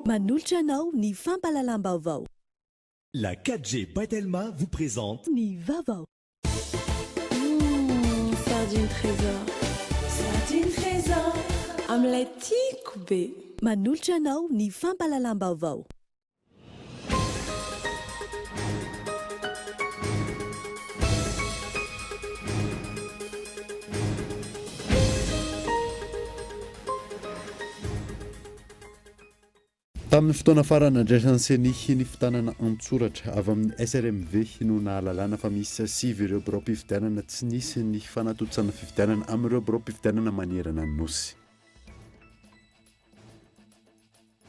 Manolotra anao ny fampalalam-baovao. La 4G Batelma vous présente Ny vaovao. Sardine trésor. Sardine trésor. Amin'ilay tiako be. Manolotra anao ny fampalalam-baovao. Tamin'ny fotoana farany andraisan'ny ny fitanana antsoratra avy amin'ny SRMV no nahalalana fa misy 6 ireo borao-pifidianana tsy nisy ny fanatotsana fifidianana amin'ireo borao-pifidianana manerana ny nosy.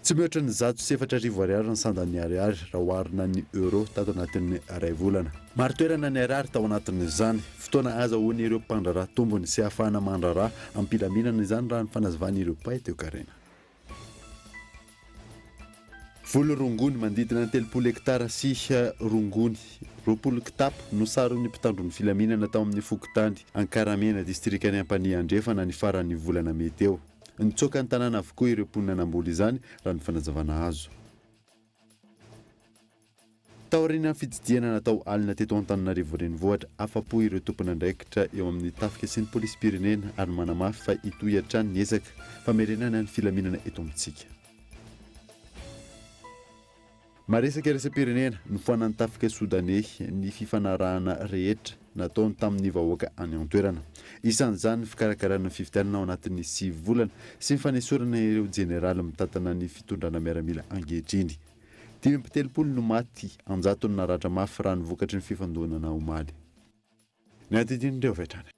Tsy mihoatra ny 107,000 ariary ny sandany ariary raha oharina ny euro tato anatin'ny ray volana. Maro toerana ny ariary tao anatin'izany, fotoana azahoany ireo mpandraraha tombony sy ahafahana mandraraha ampilaminana izany raha ny fanazavany ireo mpay teo karena. Volo rongony mandidina 30 hektara sy rongony 20 kitapo no saron'ny mpitandron'ny filaminana tao amin'ny Fokotany, Ankaramena, distrikany Ampaniandrefana ny faran'ny volana meteo. Nitsoaka ny tanàna avokoa ireo mponinanam-bola izany raha ny fanazavana azo. Taoriana fididiana natao alina teto Antananarivo renivohitra, afapo ireo tompon'andraikitra eo amin'ny tafika sy ny polisy-pirenena ary manamafy fa itoy hatrany ny ezaka famerenana ny filaminana eto amintsika. Maresaka iraisam-pirenena ny foanany tafika Soudane ny fifanarahana rehetra nataony tamin'ny vahoaka any an-toerana. Isan'izany ny fikarakarana ny fifidianana ao anatin'ny 9 volana sy ny fanesorana ireo jeneraly mitantana ny fitondrana miaramila angehitriny. 530 no maty, 100 no naratra mafy raha nivokatry ny fifandonana omaly. Ny antidin'ireo vetrany.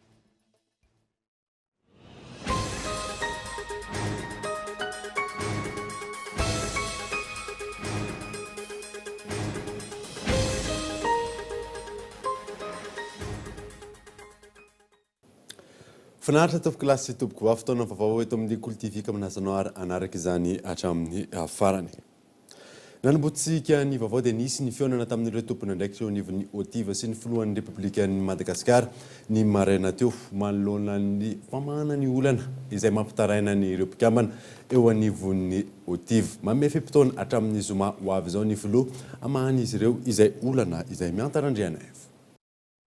Finaritra topoko lasy topoko vavy fotoana vaovao eto amin'ny Kultivika amin'azanao ary anaraka izany hatramin'ny farany. Nanombotsika ny vaovao dia nisy ny fionana tamin'ireo tompony andraikitra eo anivon'ny Otiva sy ny filohan'ny Repoblikan'ny Madagasikara ny maraina teo manoloana ny famahana ny olana izay mampitaraina ny ireo mpikambana eo anivon'ny Otiva. Mamefem-potoana hatramin'ny zoma ho avy izao ny filoha amahany izy ireo izay olana izay miantarandriana evo.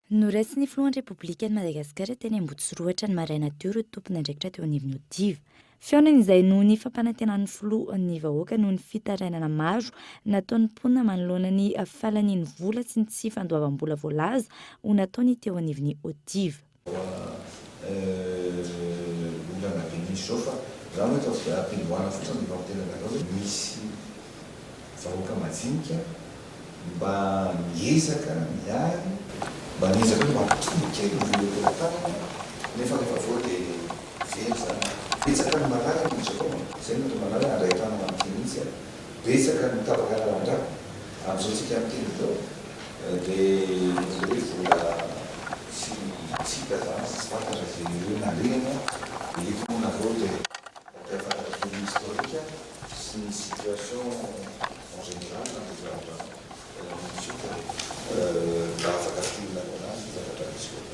Noraisiny filohan'ny Repoblikan'ny Madagasikara teny Ambotsoroatra ny maraina teo ireo tompony andraikitra teo anivon'ny Otiva. Fionana izay noho ny fampanantenan'ny filohan'ny vahoaka noho ny fitarainana maro nataon'ny mponina manoloana ny falanian'ny vola sy ny tsy fandoavam-bola voalaza ho nataony teo anivon'ny Otiva. Olana be misy zao fa raha hoe atao ampivoana fotsiny ny vahotenana hoe misy vahoaka majinika mba miezaka miary mba niezaka hoe mampitombo kely ny vola tanana nefa rehefa voa dia very betsaka ny malala misy koa izay no malala andraitana amin'ny mihitsy betsaka ny tabaka lalandra amin'izao tsika amin'ny teny izao dia hoe vola sy tsika zany sy fantatra izay hoe nalena dia etonona avao dia fantatra ny historika sy ny situation en général mba afaka filona anazy zavatra misy koa.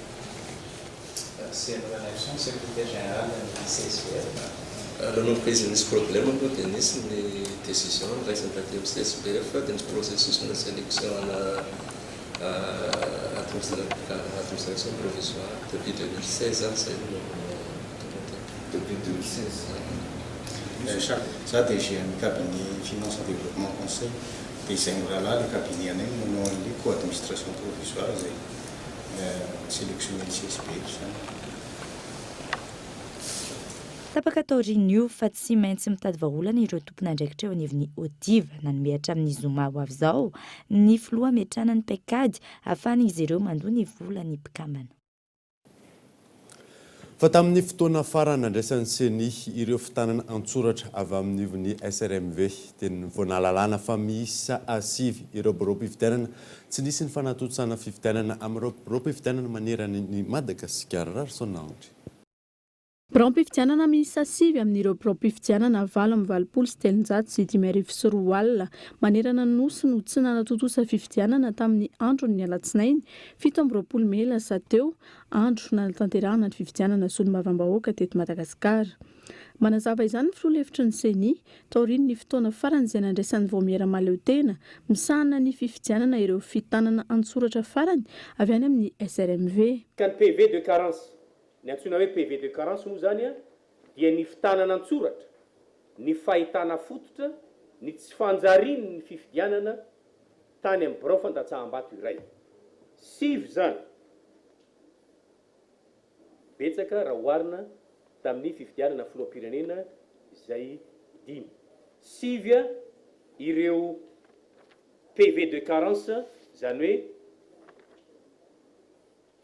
C'est la relation secrétaire générale du CSPR. Alors, nous avons ce problème de les décisions représentatives du CSPF, dans le processus de sélection à l'administration provisoire depuis 2016. Depuis 2016. Ça, déjà, le cabinet Finance et Développement Conseil, des là, le cabinet, nous avons l'administration provisoire, sélectionné le CSPF. Tapaka taorin'io fa tsy maintsy mitady vahaolana ireo tompony andraikitra eo anivon'ny Otiva nanomehatra amin'ny zoma ho avy izao ny filoha metrana ny paikady ahafahan'izy ireo mandoa ny vola ny mpikambana. Fa tamin'ny fotoana farany andraisan'ny seny ireo fitanana antsoratra avy amin'ivon'ny SRMV teny voanalalana fa miisa 5 ireo borao-pifidianana tsy nisy ny fanatotsana fifidianana amin'ireo borao-pifidianana manerana ny Madagasikara. Rarisona Andry. Braom-pifidianana miisa 7 amin'ireo braom-pifidianana 7 sy 700 manerana ny nosy no tsy nanatotosa fifidianana tamin'ny andron'ny alatsinainy 17 Mey lasa teo, andro nanatanterahana ny fifidianana solombavam-bahoaka teto Madagasikara. Manazava izany ny filoha-hevitry ny CENI taorian'ny ny fotoana farany izay nandraisan'ny vao miara-maleo tena misahana ny fifidianana ireo fitanana an-tsoratra farany avy any amin'ny SRMV. Ka ny PV de carence, ny antsoina hoe PV de carence moa zany dia ny fitanana an-tsoratra, ny fahitana fototra, ny tsy fanjariany ny fifidianana tany amin'ny birao fandatsaham-bato iray. 7 zany betsaka raha oharina tamin'ny fifidianana filoham-pirenena izay 5. 7 ireo PV de carence zany hoe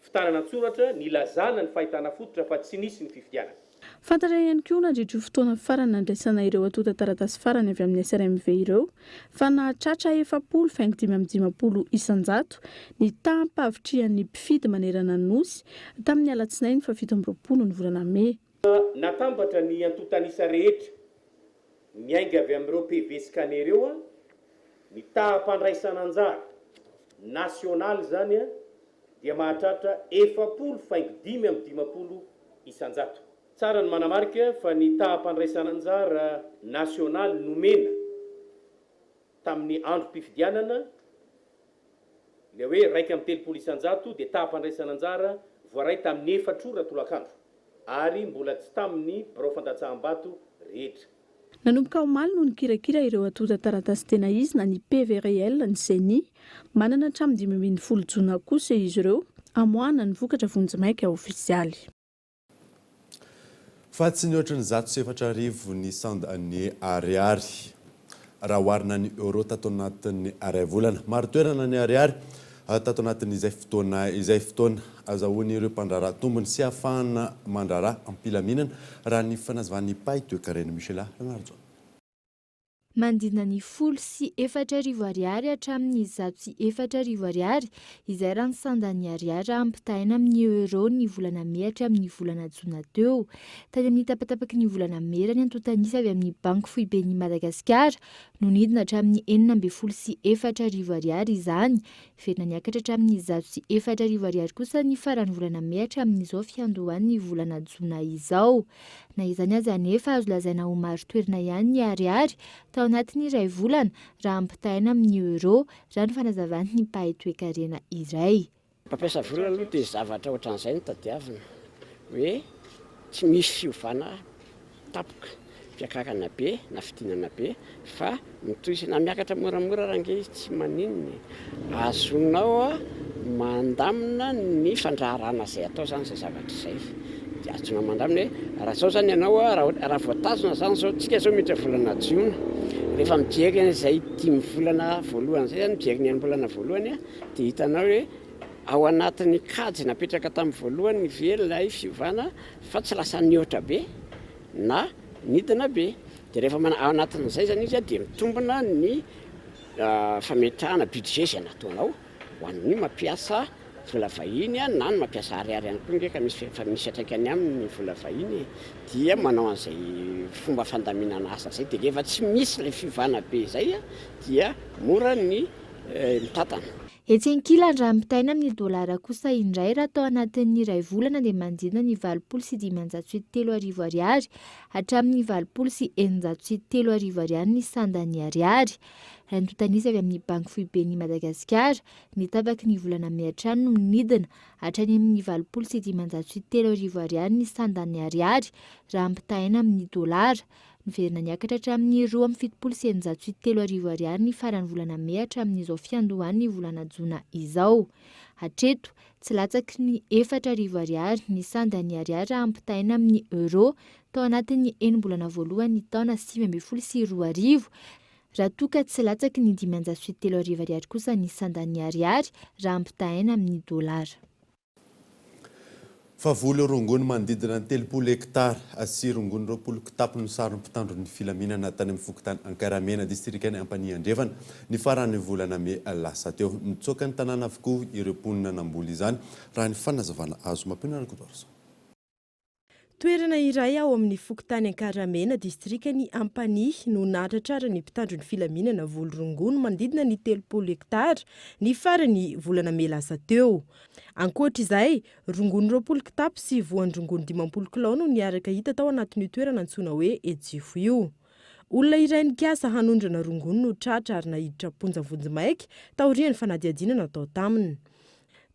fitanana an-tsoratra nilazana ny fahitana fototra fa tsy nisy ny fifidianana. Fantatra ihany koa nandritra fotoana farany nandraisana ireo atota taratasy farany avy amin'ny SRMV ireo fa nahatratra 7,550 isan-jato ny taham-pavitrihan'ny mpifidy manerana ny nosy tamin'ny alatsinainy fa 17 ny volana Mey. Natambatra ny antotanisa rehetra miainga avy amin'ireo PV scanner eo ny taham-pandraisana anjara nasionaly zany dia mahatratra 7,550 isan-jato. Tsara ny manamarika fa ny taham-pandraisana anjara nasionaly nomena tamin'ny androm-pifidianana le hoe 1,3 isan-jato dia taham-pandraisana anjara voaray tamin'ny 4 ora tolakandro ary mbola tsy tamin'ny birao fandatsaham-bato rehetra. Nanomboka omaly no nikirakira ireo atota taratasy tena izy na ny PV réel ny CENI manana hatramin'ny 5 Jona kosa izy ireo amoahana ny vokatra vonjimaika ofisialy. Fa tsy nihoatra ny 7,7 ny sandany ariary raha oharina ny euro tato anatin'ny aray volana. Maro toerana ny ariary tato anatin'izay fotoana azahoany ireo mpandraraha tombony sy ahafahana mandraraha ampilaminana raha ny fanazavan'ny pay toekarena Michela Ranarjo. Mandina ny 10,4 ariary hatramin'ny 1,4 ariary izay raha ny sandan'ny ariary ampitaina amin'ny euro ny volana Mey hatramin'ny volana Jona teo. Tany amin'ny tapatapaky ny volana Mey raha ny antotanisa avy amin'ny banky foiben'ny Madagasikara no nidina hatramin'ny 9,4 ariary izany. Verina niakatra hatramin'ny 1,4 ariary kosa ny farany volana Mey hatramin'izao fiandohan'ny volana Jona izao. Na izany aza anefa azo lazaina ho maro toerana ihany ny ariary tao anatin'ny iray volana raha ampitaina amin'ny euro raha ny fanazavan'ny ny pahay toe-karena iray. Mampiasa vola aloha dia zavatra ohatran'izay no tadiavina hoe tsy misy fiovana tapoka fiakakana be na fidinana be fa mitohysana miakatra moramora raha nge izy tsy maninony azonao mandamina ny fandraharana izay atao zany izay zavatra izay. Dia azona mandamina hoe raha zao zany ianao raha voatazona zany zao tsika zao miditra volana Jiona rehefa mijeka izay 10 volana voalohany izay zany mijeka ny volana voalohany dia hitanao hoe ao anatin'ny kajy napetraka tamin'ny voalohany ny velona fiovana fa tsy lasa nihoatra be na nidina be. Dia rehefa ao anatin'izay zany izy dia mitombona ny fametrahana budget izay nataonao ho an'ny mampiasa vola vahiny na ny mampiasa ariary ihany koa nge ka misy atraikany amin'ny vola vahiny dia manao an'izay fomba fandaminana asa izay dia rehefa tsy misy ilay fiovana be izay dia mora ny mitantana. Etsenkilany raha ampitaina amin'ny dolara kosa indray raha tao anatin'ny iray volana dia mandina ny 7,503 ariary hatramin'ny 7,803 ariary ny sandan'ny ariary. Raha notontanisa avy amin'ny banky foiben'ny Madagasikara ny tapaky ny volana Mey hatrany no nidina hatrany amin'ny 7,503 ariary ny sandan'ny ariary raha ampitaina amin'ny dolara. Verina niakatra hatramin'ny 2,703 ariary ny farany volana Mey hatramin'izao fiandohan'ny volana Jona izao. Hatreto tsy latsaky ny 4 ariary ny sandan'ny ariary raha ampitaina amin'ny euro tao anatin'ny enim-bolana voalohany taona 2022 raha toka tsy latsaky ny 503 ariary kosa ny sandan'ny ariary raha ampitaina amin'ny dolara. Fa vola rongony manodidina 30 hektara sy rongony 20 kitapo no sary mpitandro ny filaminana tany amin'ny fokontany Ankaramena distrikany Ampaniandrefana ny farany volana Mey lasa teo. Nitsoaka ny tanàna avokoa ireo mponina namboly izany raha ny fanazavana azo mampino arakotorso. Toerana iray ao amin'ny Fokontany Ankaramena distrikany Ampanihy no nahatratrara ny mpitandro ny filaminana Volorongono manodidina ny 30 hektara ny farany volana May lasa teo. Ankoatra izay, Rongono 20 kitapo sy voan-drongono 50 kilao no niaraka hita tao anatin'ny toerana antsoina hoe Ejifo io. Olona iray nikasa hanondrana rongono no tratra ary nahiditra ponjavonjy-maika taorian'ny fanadihadiana natao taminy.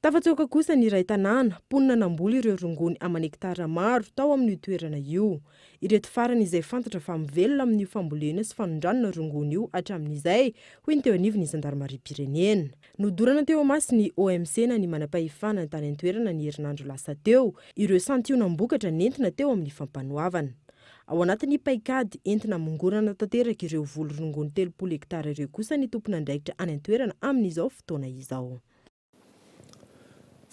Tafatsoaka kosa ny iray tanàna, ponina namboly ireo rongony amin'ny hektara maro tao amin'ny toerana io. Ireto farany izay fantatra fa mivelona amin'ny fambolena sy fanondranana rongony io hatramin'izay, hoy ny teo anivon'ny Zandarmaria-pirenena. Nodorana teo amasy ny OMC na ny manam-pahefana tany an-toerana ny herinandro lasa teo, ireo santionam-bokatra nentina teo amin'ny fampanoavana. Ao anatin'ny paikady entina mongorana tanteraka ireo volo-rongony 30 hektara ireo kosa ny tompon'andraikitra any an-toerana amin'izao fotoana izao.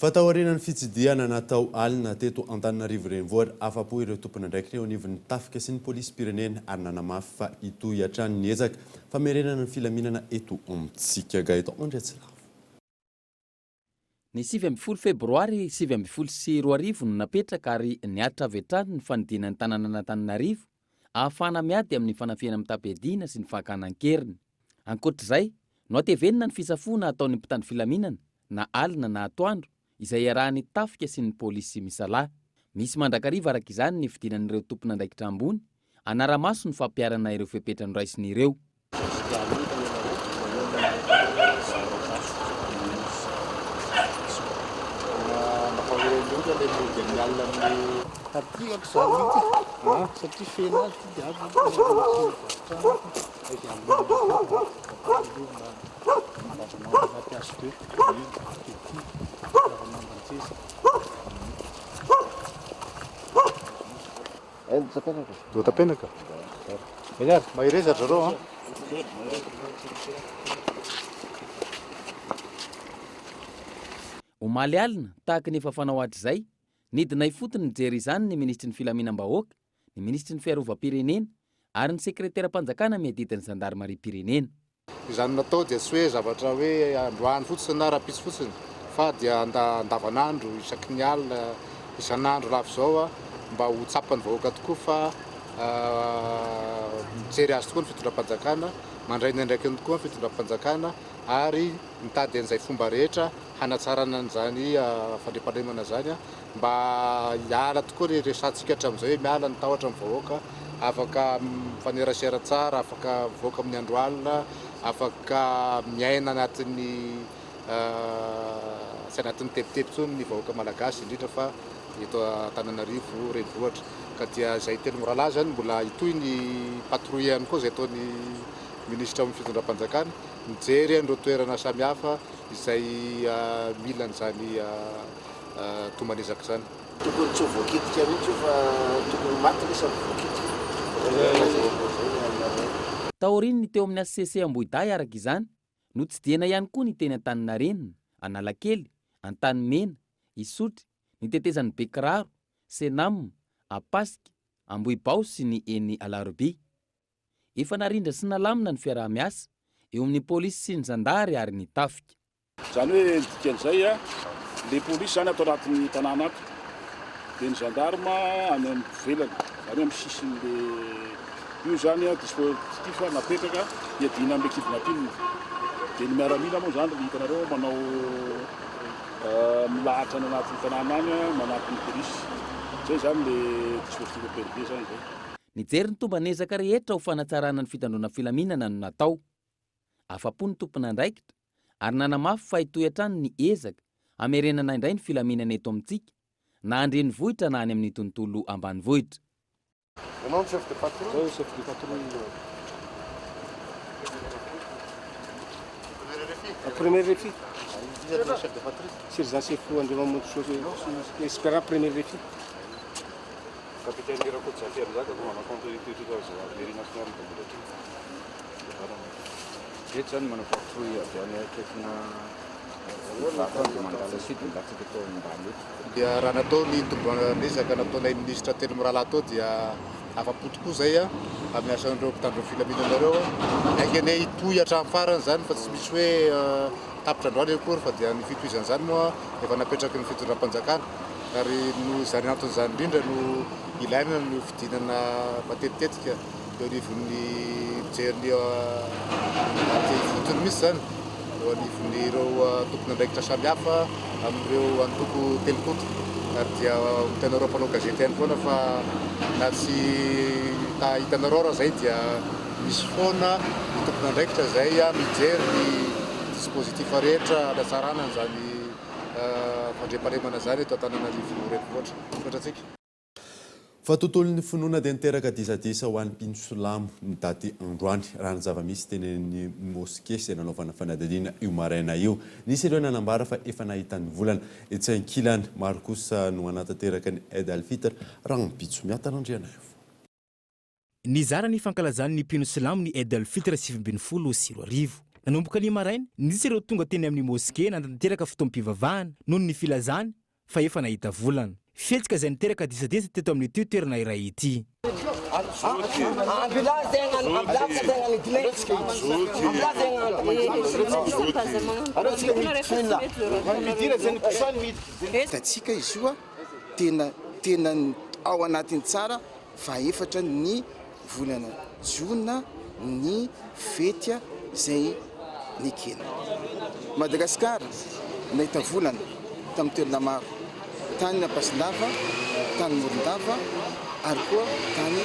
Fatahorenan'ny fitsidiana natao alina teto Antananarivo renivohitra afapo ireo tompon'andraikitra eo anivon'ny tafika sy ny polisy pirenena ary nanamafy fa itoy hatrany ny ezaka famerenana ny filaminana eto amintsika gaeto Andriatsirafo. Ny 7 febroary 2024 no napetraka ary niatra avy hatrany ny fanidinan'ny tanàna Antananarivo ahafahana miady amin'ny fanafiana amin'ny tapediana sy ny fahakanan-keriny. Ankoatr'izay, no atevenina ny fisafona ataon'ny mpitandro filaminana na alina na atoandro izay iarahany tafika sy ny polisy misalahy. Misy mandrakariva araka izany ny fidinan'ireo tompon'andraikitra ambony anara-maso ny fampiarana ireo fepetrany raisin'ireo. Do tapenaka. Melhor, maireza zareo Omaly alina tahaka ny efa fanao hatr'izay, nidinay fotony nijery izany ny ministry ny filaminam-bahoaka, ny ministry ny fiarovam-pirenena ary ny sekretera-panjakana miadidin'ny Zandarmaria-pirenena. Izany natao dia tsy hoe zavatra hoe androany fotsiny na rahampitsy fotsiny fa dia andavanandro isaky ny alina isan'andro lafo zao mba ho tsapany vahoaka tokoa fa mijery azy tokoa ny fitondram-panjakana, mandray ny andraikiny tokoa ny fitondram-panjakana ary mitady an'izay fomba rehetra hanatsarana an'izany fandriampahalemana zany mba hiala tokoa ny resantsika hatramin'izay hoe miala ny tahotra amin'ny vahoaka, afaka mifanerasera tsara, afaka mivoaka amin'ny andro alina, afaka miaina anatin'ny tsy anatin'ny tebotebotsony ny vahoaka malagasy indrindra fa eto Antananarivo renivohitra. Ka dia izay telo morala zany mbola itoy ny patrouille ihany koa izay ataon'ny ministra amin'ny fitondram-panjakana mijery an'ireo toerana samihafa izay mila an'izany tomanezaka zany. Tokony tsy ho voakitika mihitsy fa tokony maty lesa voakitika. Taoriny teo amin'ny ACC Ambohidahy araka izany no tsidihana ihany koa ny teny Antaninarenina, Analakely, Antanimena, Isotry, ny tetezan'ny Bekiraro, Senam, Apasika, Ambohibao sy ny eny Alaroby. Efa narindra sy nalamina ny fiaraha-miasa eo amin'ny polisy sy ny zandary ary ny tafika. Zany hoe dikan'izay le polisy zany atao anatin'ny tanàna ato, dia ny gendarme any amin'ny velany, zany amin'ny sisin'le io zany dispositif napetraka hiadina amin'ny ekipy nampinina. Dia ny miaramila moa zany hitanareo manao milahatra ny anatin'ny tanàna any manampy ny polisy. Zay zany le dispositif PRD zany zay. Nijery ny tombanezaka rehetra ho fanatsarana ny fitandrona filaminana no natao. Afapo ny tompon'andraikitra ary nanamafy fa itoy hatrany ny ezaka hamerenana indray ny filaminana eto amintsika na andrenivohitra na any amin'ny tontolo ambanivohitra. Ianao chef de patrouille? Chef de patrouille. Premier réfi. Chef de patrouille. Sergent-chef Andriamamonjy espérant premier réfi. Capitaine Mirakoto Zafiarizaka ko manakonto ito zany national community. Eto zany manao patrouille avy any akaikina mandala sud milatsaka tao ambany eto. Dia raha natao ny tombanezaka nataonay ministra telo mirahalahy tao dia afapo tokoa zay amin'ny asan'ireo mpitandro filaminanareo aiky anay itoy hatramin'ny farany zany fa tsy misy hoe tapitra androany akory fa dia ny fitoizany zany moa efa napetraky ny fitondram-panjakana ary no zany anton'izany indrindra no ilaina ny fidinana matetitetika eo anivon'ny mijery aty fotony misy zany eo anivon'ireo tompona andraikitra samihafa amin'ireo antoko telokoto ary dia hitanareo mpanao gazety ihany foana fa na tsy hitanareo raha zay dia misy foana ny tompona andraikitra zay mijery ny dispositif rehetra anatsarana zany fandriam-pahalemana zany eto Antananarivo renivohitra fantatsika. Fa tontolon'ny finoana dia niteraka disadisa ho an'ny mpino silamo ny daty androany raha ny zava-misy tenen'ny moske izay nanaovana fanadinina io maraina io. Nisy ireo nanambara fa efa nahitan'ny volana etsy ankilany maro kosa no anatanteraka ny Eid al-Fitr raha mipitso miatan'andriana io. Nizara ny fankalazan'ny mpino silamo ny Eid al-Fitr 2024. Nanomboka ny maraina, nisy ireo tonga teny amin'ny moske nantanteraka fotoam-pivavahana noho ny filazany fa efa nahita volana. Fihetsika izay niteraka disadisa teto amin'ity toerana iray ity. Tatsika izy io tena ao anatin'ny tsara fa efatra ny volana Jona ny fetya zay nikena. Madagasikara nahita volana tamin'ny toerana maro. Tany Napasindava, tany Morondava, ary koa tany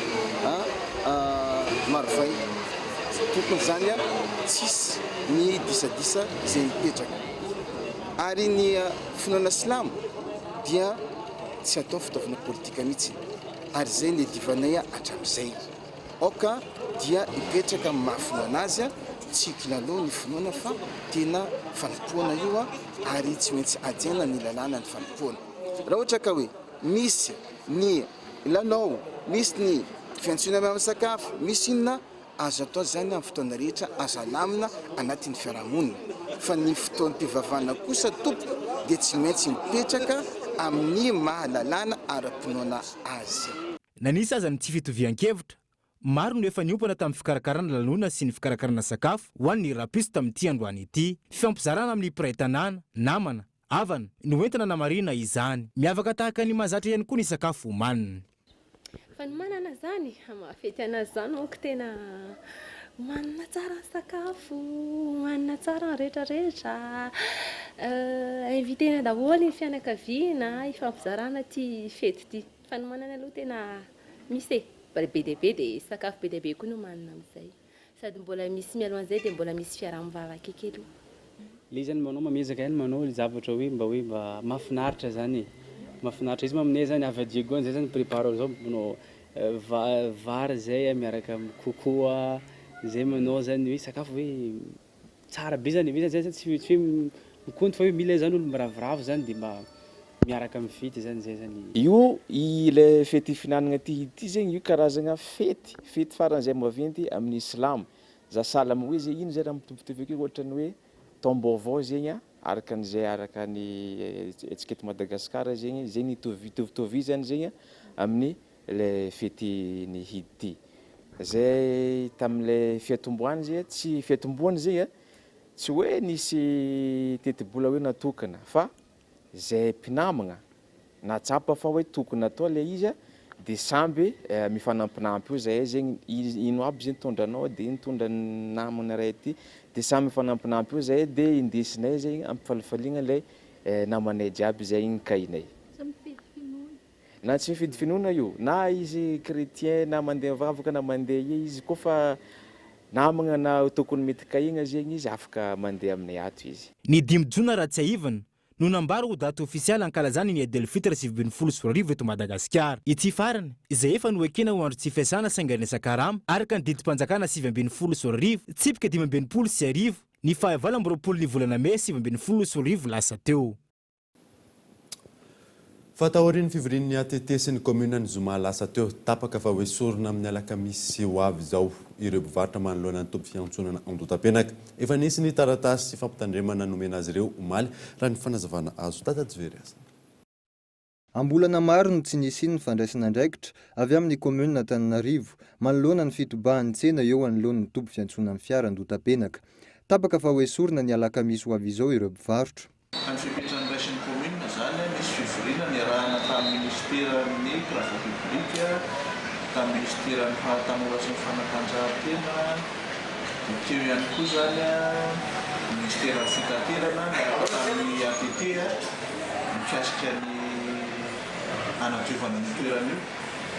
Marovay. Tokony zany tsisy ny disadisa izay mipetraka. Ary ny finoana silamo dia tsy atao fitaovana politika mihitsy. Ary zay ny divanay hatramin'izay. Oka dia mipetraka amin'ny mahafinoana azy tsy kilalo ny finoana fa tena fanompoana io ary tsy maintsy adjana ny lalàna ny fanompoana. Raha ohatra ka hoe misy ny lalao, misy ny fiantsoana amin'ny sakafo, misy inona azo atao zany amin'ny fotoana rehetra azo alamina anatin'ny fiarahamonina. Fa ny fotoam-pivavahana kosa tompoko dia tsy maintsy mipetraka amin'ny mahalalàna ara-pinoana azy. Nanisy aza ny tsy fitovian-kevitra. Maro no efa niompana tamin'ny fikarakarana lanona sy ny fikarakarana sakafo ho an'ny rapiso tamin'ity androany ity. Fifampizarana amin'ny mpiray tanàna, namana, havana no entina namarina izany. Miavaka tahaka ny mahazatra ihany koa ny sakafo homanina. Fa ny manana zany, mafety anazy zany monko tena manana tsara ny sakafo, manana tsara ny rehetrarehetra. Invitena daholo ny fianakaviana, ifampizarana ty fety ty. Fa ny manana aloha tena misy be dia be dia sakafo be dia be koa no manana amin'izay. Sady mbola misy mialoha an'izay dia mbola misy fiaraha-mivavaka kely. Le zany manao mamezaka ihany manao zavatra hoe mba mahafinaritra zany. Mahafinaritra izy aminay zany avadiego zay zany prépare zao manao vary zay miaraka amin'ny kokoa zay manao zany hoe sakafo hoe tsara be zany zay tsy hoe mikonto fa hoe mila zany olo miravoravo zany dia mba miaraka amin'ny fety zany zay zany. Io ile fety finanana ty zegny io karazagna fety faran'izay maventy amin'ny Islam. Za salama hoe zay ino zay raha mitovitovy akeo ohatra ny hoe taom-baovao zegny araka an'izay araka ny etikety Madagasikara zegny zay nitovitovizany zegny amin'ny le fety ny Eid ty. Zay tamin'ilay fiatomboany zay tsy fiatomboany zegny tsy hoe nisy teti-bola hoe natokana fa zay mpinamagna na tsapa fa hoe tokony atao le izy dia samby mifanampinampy io zay zegny ino aby zay nitondranao dia nitondra ny namana ray ty dia samby mifanampinampy io zay dia indesinay zegny ampifalifaliana ilay namanay jiaby zay inkainay. Na tsy mifidy finoana io na izy chrétien na mandeha mivavaka na mandeha izy koa fa namagna na tokony mety kahigna zegny izy afaka mandeha aminay ato izy. Ny 5 Jona raha tsy ahivana no nambara ho daty ofisialy ankalazany ny Eid al-Fitr 2024 eto Madagasikara. Ity farany izay efa noekena ho andro tsy fiasana sainga Sakarama araka ny didim-panjakana 2024 tsipika 2025 ny faha 20 ny volana May 2024 lasa teo. Fatahorin'ny fivorian'ny ATT sy ny commune ny Zoma lasa teo tapaka fa hoesorina amin'ny alakamisy ho avy zao ireo mpivarotra manoloana ny tompy fiantsonana Andotapenaka. Efa nisy ny taratasy sy fampitandremana nomena azy ireo omaly raha ny fanazavana azo tatajivery azy. Ambolana maro no tsy nisy ny fandraisana andraikitra avy amin'ny commune Antananarivo manoloana ny fitobahan'ny tsena eo anoloan'ny tompy fiantsonana fiara Andotapenaka. Tapaka fa hoesorina ny alakamisy ho avy izao ireo mpivarotra. Amin'ny fipetrany raisin'ny commune zany misy fivoriana niarahana tamin'ny ministeran'ny travaux publics, tamin'ny ministeran'ny fahatanora sy ny fanatanjahantena, dia teo ihany koa zany ministeran'ny fitaterana miaraka tamin'ny ATT mikasika ny anadiovana ny toerana io.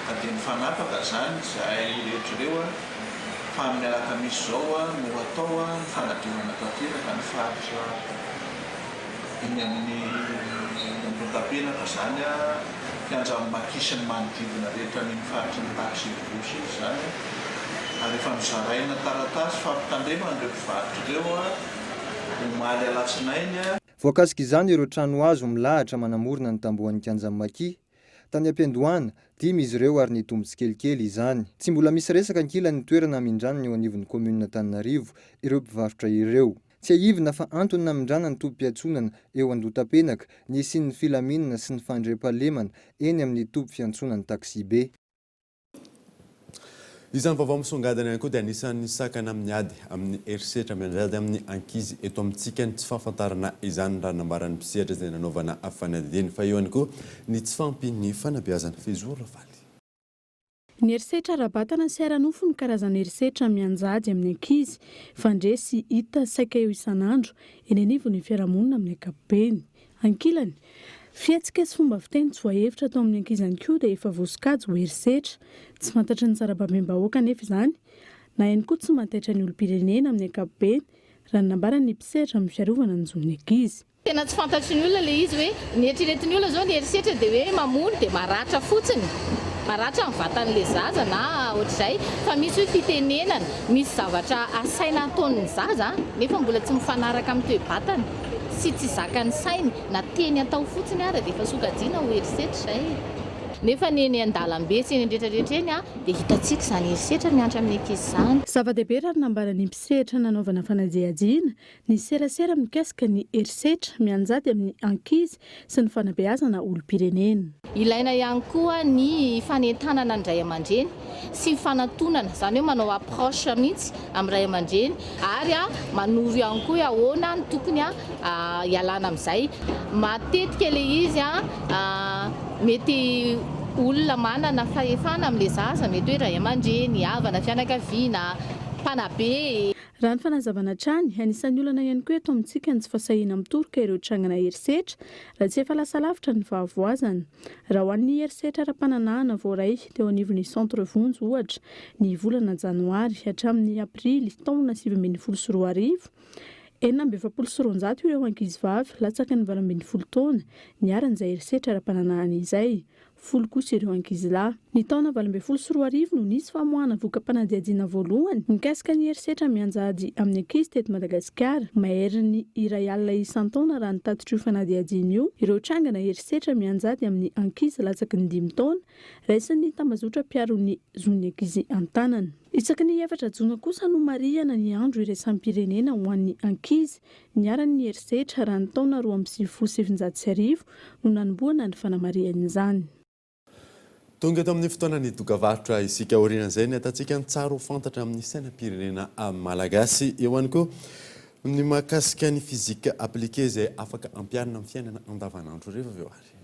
Ka dia ny fanapaka zany zahay rehetrareo fa miaraka misy zao no atao ny fanadiovana tanteraka ny faritra iny amin'ny ambotapenaka zany fianjany makisy ny manodidina rehetra ny faritra ny taxi bosy zany, ary efa mizaraina taratasy fampitandremana ireo mpivarotra ireo omaly alatsinainy. Voakasika izany ireo trano hazo milahatra manamorona ny tambohan'ny Kianjamaki. Tany Ampendohana, 5 izy ireo ary nitombo tsikelikely izany. Tsy mbola misy resaka ankila ny toerana amindranana eo anivon'ny commune Antananarivo ireo mpivarotra ireo. Tsy aivina fa antony namindranana ny tompom-piantsonana eo Andotapenaka, ny isian'ny filaminana sy ny fandriam-pahalemana eny amin'ny tompom-fiantsonan'ny taxi be. Izany vaovao misongadina ihany koa dia anisan'ny sakana amin'ny ady amin'ny herisetra mianjady amin'ny ankizy eto amintsika ny tsy fahafantarana izany raha nambaran'ny mpisehatra izay nanaovana fanadihany fa eo ihany koa ny tsy fampin'ny fanabeazana Fezora Valy. Ny herisetra rabatana sy aranofo ny karazana herisetra mianjady amin'ny ankizy fandresy hita saika eo isan'andro eny anivon'ny fiarahamonina amin'ny ankapobeny. Ankilany, fiatsika sy fomba fiteny tsy voahevitra atao amin'ny ankizy ihany koa dia efa voasokajy ho herisetra. Tsy fantatry ny tsara-babem-bahoaka nefa izany, na ihany koa tsy mantaitra ny olom-pirenena amin'ny ankapobeny raha nambaran'ny mpisehatra amin'ny fiarovana ny zon'ny ankizy. Tena tsy fantatry ny olona ilay izy hoe ny eritreretin'ny olona zao ny herisetra dia hoe mamono dia maratra fotsiny. Maratra ny vatan'ilay zaza na ohatr'izay, fa misy hoe fitenenana, misy zavatra asaina ataon'ny zaza nefa mbola tsy mifanaraka amin'ny toe-batany sy tsy zakany sainy na teny atao fotsiny ara dia efa sokajiana ho herisetra izay. Nefa ny eny an-dalambe sy eny rehetrarehetra eny dia hitantsika izany herisetra miantra amin'ny ankizy izany. Zava-dehibe raha nambaran'ny mpisehatra nanaovana fanajehajiana ny serasera mikasika ny herisetra mianjady amin'ny ankizy sy ny fanabeazana olom-pirenena. Ilaina ihany koa ny fanentanana ny ray aman-dreny sy fanantonana, izany hoe manao approche mihitsy amin'ny ray aman-dreny ary manoro ihany koa ahoana ny tokony hialana amin'izay. Matetika ilay izy mety olona manana fahefana amin'ilay zaza, mety hoe ray aman-dreny, havana, fianakaviana, mpanabe. Raha ny fanazavana trany, anisan'ny olana ihany koa eto amintsika ny tsy fasahiana mitoroka ireo trangana herisetra raha tsy efa lasa lavitra ny vahavoazana. Raha ho an'ny herisetra ara-pananahana voaray teo anivon'ny centre Vonjo ohatra ny volana janoary hatramin'ny aprily taona 2024, 929 ireo ankizy vavy latsaka ny 20 taona niaran'izay herisetra ara-pananahana izay. 10 kosa ireo ankizy lahy. Ny taona 2024 no nisy famoahana vokam-panadihadiana voalohany mikasika ny herisetra mianjady amin'ny ankizy teto Madagasikara. Mahery iray alina isan-taona raha ny tatitry io fanadihadiana io ireo trangana herisetra mianjady amin'ny ankizy latsaky ny 5 taona raisin'ny tambazotra mpiaron'ny zon'ny ankizy an-tanana. Isaky ny 4 jona kosa no marihana ny andro iraisam-pirenena ho an'ny ankizy niaran'ny herisetra raha ny taona 2017 no nanomboana ny fanamarihan'izany. Tonga eto amin'ny fotoana ny dokavarotra isika aoriana izay ny atatsika ny tsara ho fantatra amin'ny sainam-pirenena malagasy eo ihany koa ny mahakasika ny fizika appliqué izay afaka ampiarina amin'ny fiainana andavanandro rehefa avy eo ary.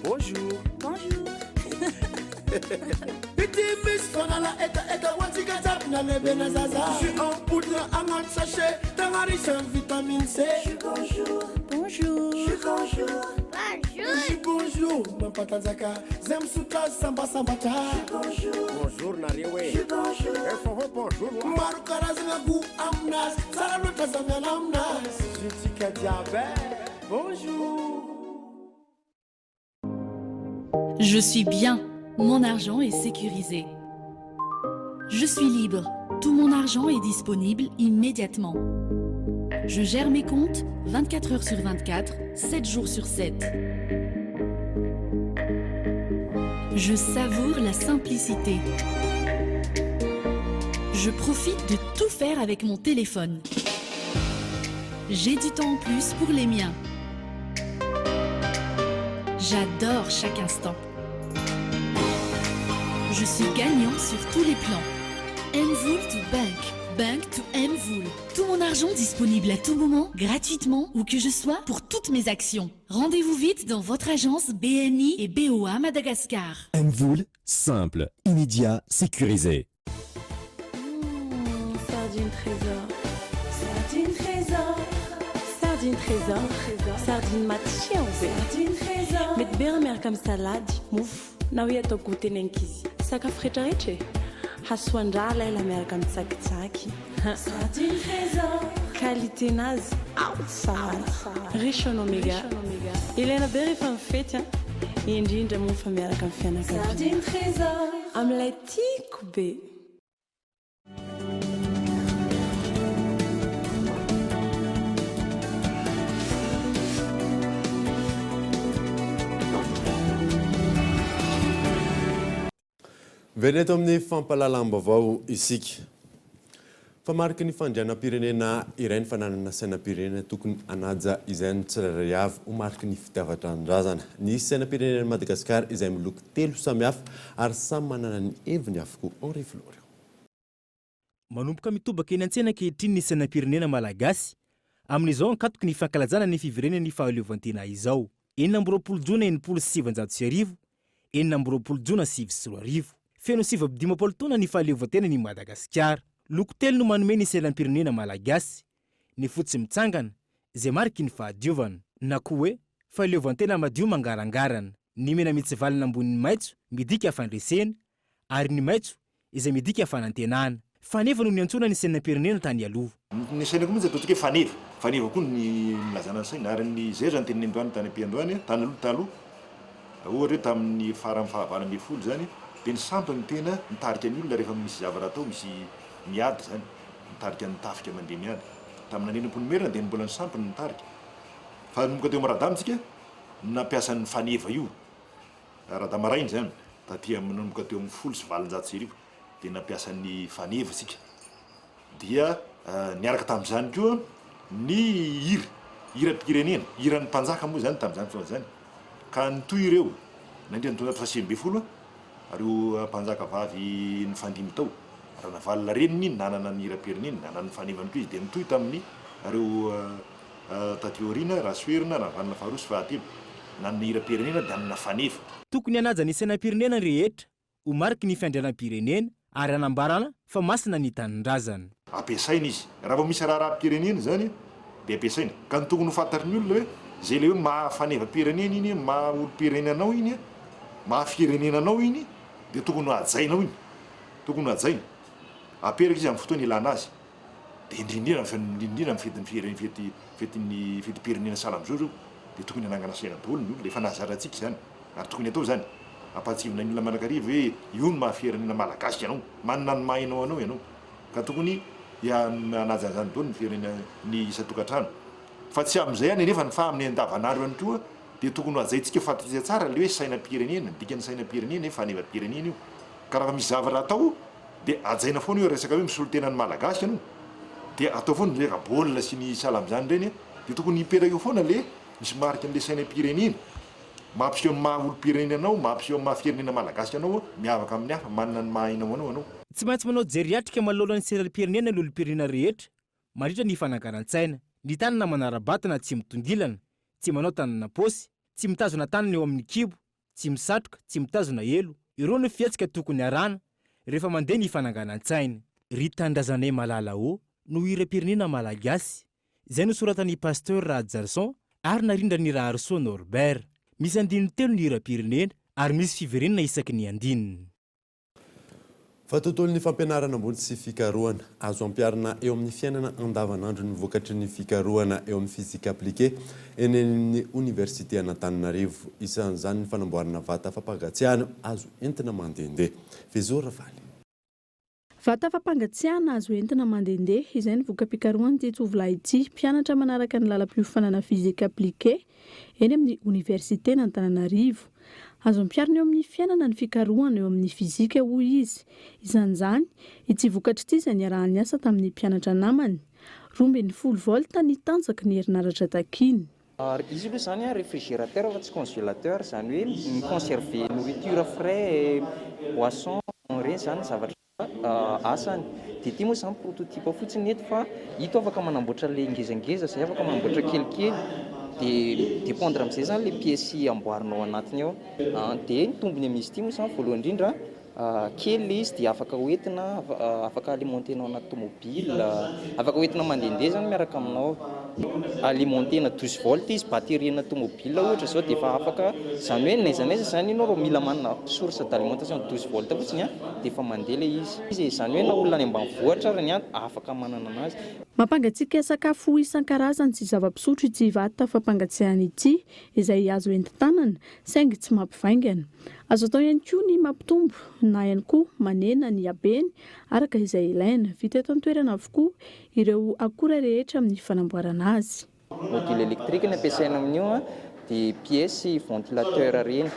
Bonjour. Bonjour. Petit miss fanala eta watika tap na lebena zaza. Je suis en poudre en sachet, dans riche en vitamine C. Bonjour. Bonjour. Bonjour. Bonjour. Bonjour. Mapatanzaka, zem suka samba sambata. Bonjour. Bonjour na rewe. Bonjour. Bonjour. Marukara zingagu amnas, salamata zamyan amnas. Jitika diabe. Bonjour. Je suis bien, mon argent est sécurisé. Je suis libre, tout mon argent est disponible immédiatement. Je gère mes comptes 24 heures sur 24, 7 jours sur 7. Je savoure la simplicité. Je profite de tout faire avec mon téléphone. J'ai du temps en plus pour les miens. J'adore chaque instant. Je suis gagnant sur tous les plans. Mvoul to Bank, Bank to Mvoul. Tout mon argent disponible à tout moment, gratuitement, où que je sois, pour toutes mes actions. Rendez-vous vite dans votre agence BNI et BOA Madagascar. Mvoul, simple, immédiat, sécurisé. Sardine trésor, sardine trésor, sardine trésor, sardine matchion, sardine trésor. Met bermer comme salade, mouf, na hoe atao goûter nenkizy. Sakafo rehetraretra hasoandrala ela miaraka amin'ny tsakitsaky. Sardine trésor, qualité nazy tsara. Riche en oméga. Ilaina be rehefa mifety indrindra moa fa miaraka amin'ny fianakaviana. Sardine trésor, amin'ilay tiako be. Veneto amin'ny fampalalam-baovao isika. Famariky ny fandrianam-pirenena iray ny fananana sainam-pirenena tokony anaja izay ny tsirairay avy ho mariky ny fitiavan-drazana. Ny sainam-pirenena Madagasikara izay miloko 3 samihafa ary samy manana ny heviny avokoa Henri Florio. Manomboka mitobaka eny an-tsena ankehitriny ny sainam-pirenena malagasy amin'izao ankatoky ny fankalazana ny fiverenany fahaleovantena izao. 20 jona 1790, 20 jona 1900. Feno 7 taona ny fahaleovantena ny Madagasikara. Loko 3 no manome ny sainam-pirenena malagasy. Ny fotsy mitsangana izay mariky ny fahadiovana, na koa hoe fahaleovantena madio mangarangarana. Ny mena mitsivalana ambonin'ny maitso midika fandresena ary ny maitso izay midika fanantenana. Faneva no niantsona ny sainam-pirenena tany aloha. Ny saina koa moa atao faneva. Faneva koa ny milazana ny saina ary ny zay zany teniny Andohany tany Ampiandohany tany taloha. Ohatra tamin'ny farany fahavalo ambin'ny folo zany dia ny sampy ny tena nitarika ny olona rehefa misy zavatra atao misy miady zany nitarika ny tafika mandeha miady. Tamina nenam-polo merina dia mbola ny sampy ny nitarika. Fa nomboka teo Maradamitsika nampiasa ny faneva io. Radamarainy zany taty nomboka teo amin'ny 1790 dia nampiasa ny faneva sika. Dia niaraka tamin'izany koa ny hira-pirenena, hiran'ny mpanjaka moa zany tamin'izany fotoana zany. Ka nitoy ireo nandreny tona 720 ary mpanjaka vavy ny fandimy tao. Raha navalina reniny nanana ny hira-pirenena, nanana ny fanevany koa izy dia nitoy tamin'ny areo Tatiorina, Rasoerina, navalina faharoa sy fahatelo. Nanana hira-pirenena dia nanana faneva. Tokony hanaja ny sainam-pirenena rehetra ho mariky ny fiandrianam-pirenena ary hanambarana fa masina ny tanindrazana. Ampiasaina izy. Raha vao misy raharaham-pirenena zany dia ampiasaina. Ka ny tokony ho fantatriny olona hoe zay le hoe mahafaneva-pirenena iny, maha-olo-pirenenanao iny, maha-firenenanao iny dia tokony ho hajainao iny. Tokony ho hajaina. Aperaka izy amin'ny fotoana ilana azy. Dia indrindrina amin'ny fetim-pirenena salamizao zao dia tokony hanangana saina daholo ny olona efa nahazarantsika zany. Ary tokony atao zany. Ampatsivina ny olona manakariva hoe io ny maha-firenena malagasy ianao, manana ny mahainao anao ianao. Ka tokony hanaja zany daholo ny firenena ny isa-tokantrano. Fa tsy amin'izay ihany nefa fa amin'ny andavanandro ihany koa dia tokony ho hajaintsika fantatrisika tsara le hoe sainam-pirenena, dikany sainam-pirenena faneva-pirenena io. Ka raha misy zavatra atao dia hajaina foana io resaka hoe misolo tenany malagasy ianao. Dia atao foana le baolina sy ny salamizany reny dia tokony hipetraka eo foana le misy marika an'le sainam-pirenena. Mampiseho ny maha-olo-pirenenanao, mampiseho ny maha-firenena malagasy ianao miavaka amin'ny hafa, manana ny mahainao anao. Tsy maintsy manao jeriatrika manoloana ny sainam-pirenena ny olo-pirenena rehetra mandritra ny fananganan-tsaina. Ny tanana manara-batana tsy mitongilana, tsy manao tanana paosy, tsy mitazona tanana eo amin'ny kibo, tsy misatroka, tsy mitazona elo. Ireo no fiatsika tokony arana rehefa mandeha ny fananganan-tsaina. Ry Tandrazanay Malalao no hira-pirenena malagasy izay nosoratan'ny pasteur Radjarson ary narindra ny Raharsoa Norbert. Misy 13 ny hira-pirenena ary misy fiverenena isaky ny 9. Fa tontolon'ny fampianarana ambony sy fikarohana azo ampiarina eo amin'ny fiainana andavanandro ny vokatry ny fikarohana eo amin'ny fizika aplike eny amin'ny Université Antananarivo. Isan'izany ny fanamboarana vata fampangatsiahana azo entina mandehandeha. Fezora Valy. Vata fampangatsiahana azo entina mandehandeha izay ny voka-pikarohana ity tovolahy ity, mpianatra manaraka ny lalam-piofanana fizika aplike eny amin'ny Université Antananarivo. Azo ampiarina eo amin'ny fiainana ny fikarohana eo amin'ny fizika hoy izy. Isan'izany ity vokatra ity izay niarahany asa tamin'ny mpianatra namany. 12 volta ny tanjaka ny herinaratra takiny. Izy aloha zany a réfrigérateur fa tsy congélateur, zany hoe miconserver nourriture frais, boisson reny zany zavatra asany. Dia ity moa zany prototype fotsiny eto fa ito afaka manamboatra le ngezangeza zay afaka manamboatra kelikely. Dia dépendre amin'izay zany le pièce amboarinao anatiny ao. Dia ny tombony amin'izy ity moa zany voalohany indrindra kely izy dia afaka hoentina, afaka alimentenao anaty tomobile, afaka hoentina mandehandeha zany miaraka aminao. Alimentena 12 volt izy, batterie-na tomobile ohatra zao dia efa afaka, zany hoe naizanaiza zany ianao ro mila manana source d'alimentation 12 volt fotsiny dia efa mandeha le izy. Zany hoe na olona any ambanivohitra ary ny afaka manana anazy. Mampangatsiaka sakafo isan-karazany sy zava-pisotro ity vata fampangatsiahana ity izay azo entin-tanana saingy tsy mampivaingana. Azo atao ihany koa ny mampitombo na ihany koa manena ny habeny araka izay ilaina. Vita eto an-toerana avokoa ireo akora rehetra amin'ny fanamboarana azy. Module électrique ny ampiasaina amin'io dia pièce ventilateur reny.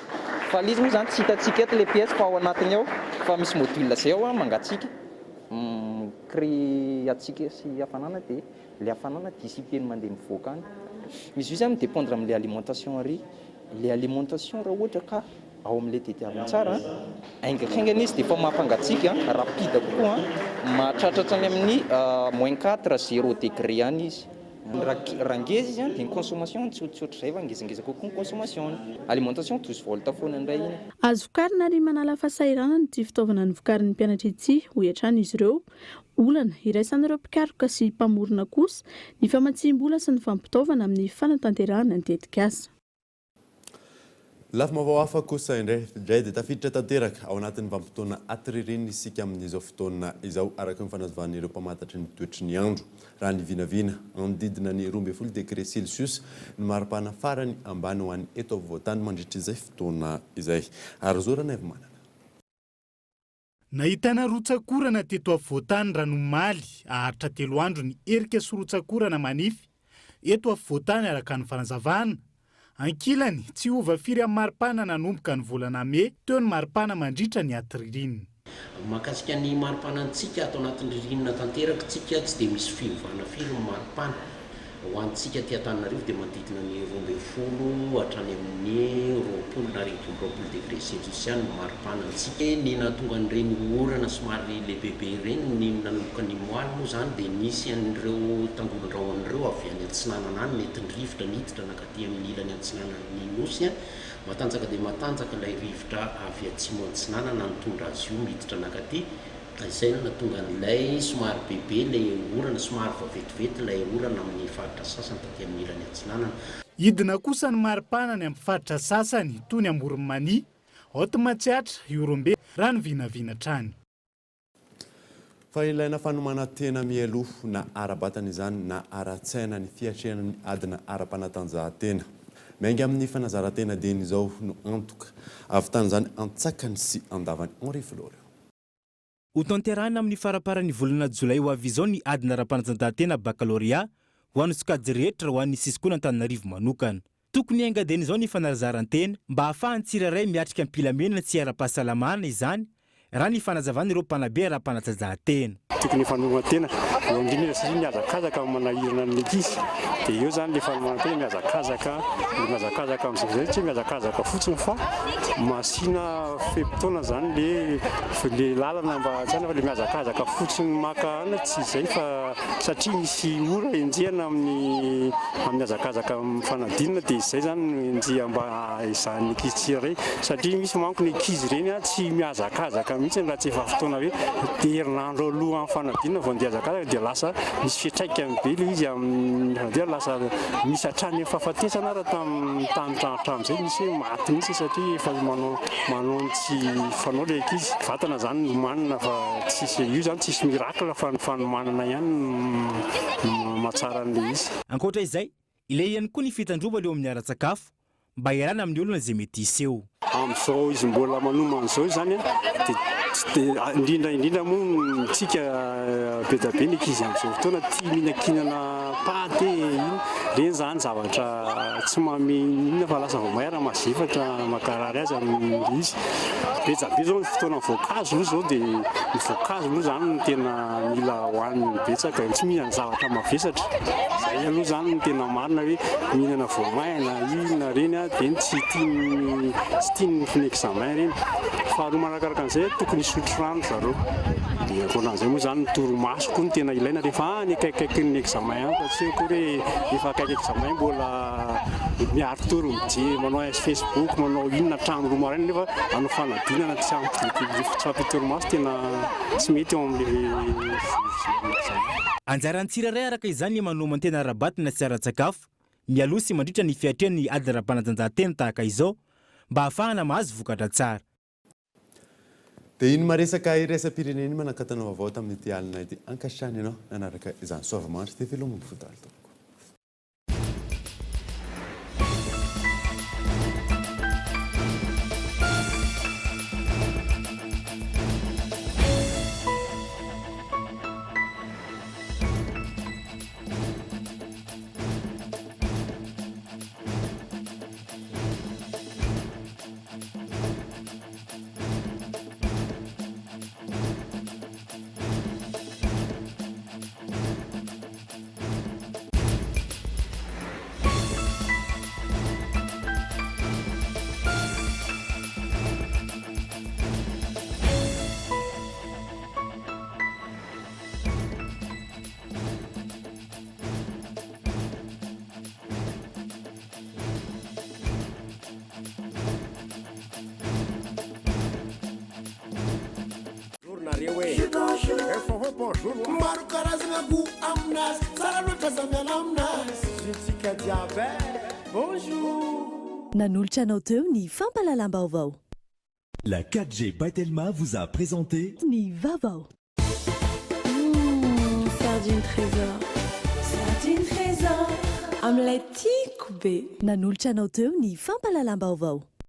Fa izy moa zany tsy hitantsika eto le pièce fa ao anatiny ao fa misy module zay ao mangatsika. Crée atsika sy hafanana dia le hafanana dissipé mandeha mivoaka any. Misy io zany dépendre amin'le alimentation ary. Le alimentation raha ohatra ka ao amin'le tetiavina tsara aingakaingana izy dia efa mampangatsika rapide kokoa, mahatratratra any amin'ny -4 0 degré any izy. Raha ngeza izy dia ny consommation tsotsotra izay fa ngezangeza kokoa ny consommation. Alimentation 12 volt foana indray iny. Azo vokarina ary manala fahasahiranana ity fitaovana novokarin'ny mpianatra ity ho hiatrana izy ireo. Olana iraisan'ireo mpikaroka sy mpamorona kosa ny famatsiam-bola sy ny fampitaovana amin'ny fanatanterahana ny tetikasa. Lafa mavao hafa kosa indray dia tafiditra tanteraka ao anatin'ny vanim-potoana atiririny isika amin'izao fotoana izao araka ny fanazavan'ireo mpamantatry ny toetry ny andro. Raha ny vinavina manodidina ny 12 degré Celsius ny maripana farany ambany ho an'ny eto afovoan-tany mandritra izay fotoana izay. Ary zao rana evy manana. Nahitana rotsakorana teto afovoan-tany ranomaly aharitra 3 andro ny erika sy rotsakorana manify eto afovoan-tany araka ny fanazavana. Ankilany tsy ova firy amin'ny maripana nanomboka ny volana May teo ny maripana mandritra ny atiririny. Mahakasika ny maripanantsika atao anatin'ny ririnina tanteraka tsika tsy dia misy fiovana firy ny maripana. Ho antsika aty Antananarivo dia manodidina ny 12 hatrany amin'ny 20 na 20 degré Celsius ihany ny maripanantsika. Ny nahatonga an'ireny orana somary lehibehibe ireny ny nanomboka ny moaly moa zany dia nisy an'ireo tangolondraon'ireo avy any Antsinanana any mety ny rivotra niditra nakaty amin'ny ilany Antsinanana nosy matanjaka dia matanjaka ilay rivotra avy atsimo Antsinanana nitondra azy io miditra nakaty. Izay no nahatonga an'ilay somary bebe ilay orana somary vavetivety ilay orana amin'ny faritra sasany taty amin'ny ilany Antsinanana. Idina kosa ny maripana ny amin'ny faritra sasany toy ny Amoronmania, Hotomatsiatra, Iorombe raha ny vinavina trany. Fa ilaina fanomana tena mialoha na ara-batana izany na ara-tsaina ny fiatrehana ny adina ara-panatanjahantena. Mainga amin'ny fanazarantena dia izao no antoka avy tany izany antsakany sy andavany Henri Flore. Ho tanterahina amin'ny faraparan'ny volana Jolay ho avy izao ny adina ara-panatanjahantena baccalauréat ho an'ny sokajy rehetra ho an'ny sisikona Antananarivo manokana. Tokony haingadena izao ny fanazarantena mba hahafahan'ny tsirairay miatrika am-pilaminana tsy ara-pahasalamana izany raha ny fanazavana ireo mpanabe ara-panatanjahantena. Tokony fanomana-tena eo indrindra satria miazakazaka manahirana ny ankizy dia eo zany le fanomana-tena miazakazaka amin'izay tsy miazakazaka fotsiny fa masina fe-potoana zany le lalana mba tsana fa le miazakazaka fotsiny maka ana tsy izay fa satria misy ora enjehana amin'ny miazakazaka amin'ny fanadinana dia izay zany enjeha mba izany ankizy tsirairay satria misy manko ny ankizy ireny tsy miazakazaka mihitsy raha tsy efa fotoana hoe dia herinandro aloha amin'ny fanadinana vao ndiazakazaka dia lasa misy fiatraikany be le izy dia lasa misy hatrany fahafatesana raha tamin'ny hatramin'izay misy hoe maty mihitsy satria efa manao tsy fanao le ankizy vatana zany nomanina fa tsisy io zany tsisy miracle fa ny fanomanana ihany mahatsara an'le izy. Ankoatra izay ilay ihany koa ny fitandrova leo amin'ny ara-tsakafo mba iarana amin'ny olona izay mety iseho. Amin'izao izy mbola manoman'izao zany dia indrindra moa tsika be da be ny ankizy amin'izao fotoana tia mihinankinana paty iny reny zany zavatra tsy maminina fa lasa vao maera mazefatra makarary azy amin'ny izy betsabe zao ny fotoana voankazo aloha zao dia ny voankazo aloha zany no tena mila hohaniny betsaka tsy mihinana zavatra mavesatra zay aloha zany no tena marina hoe mihinana voamaina inona reny a dia tsy tiany finy examen reny faharoa manakaraka an'izay tokony isotro rano zareo dia akoanan'izay moa zany torimaso koa no tena ilaina rehefa any akaikaiky ny examen fa tsy ko hoe efa akaiky examen mbola miaro tory mijery manao Facebook manao inona trano roa maraina nefa anao fanadinana tsy ampy-torimaso tena tsy mety eo amin'le anjarany tsirairay araka izany manomany tena rabatina sy ara-tsakafo mialoha sy mandritra ny fiatrian'ny ady ra-panatanjahantena tahaka izao mba hahafahana mahazo vokatra tsara. Dia iny maresaka iraisam-pireneny manakatana vaovao tamin'ity alina ity ankasitrany ianao nanaraka izany soavamanitra dia velomony fotalo tompoko. Maro karazana go aminazy tsara loatra zamiana aminazy zitsika jiaby bonjour nanolotra anao teo ny fampalalam-baovao. La 4G Patelma vous a présenté Ni Vavao. Sardine trésor. Sardine trésor. Omelette Koubé. Nanolotra anao teo ny fampalalam-baovao.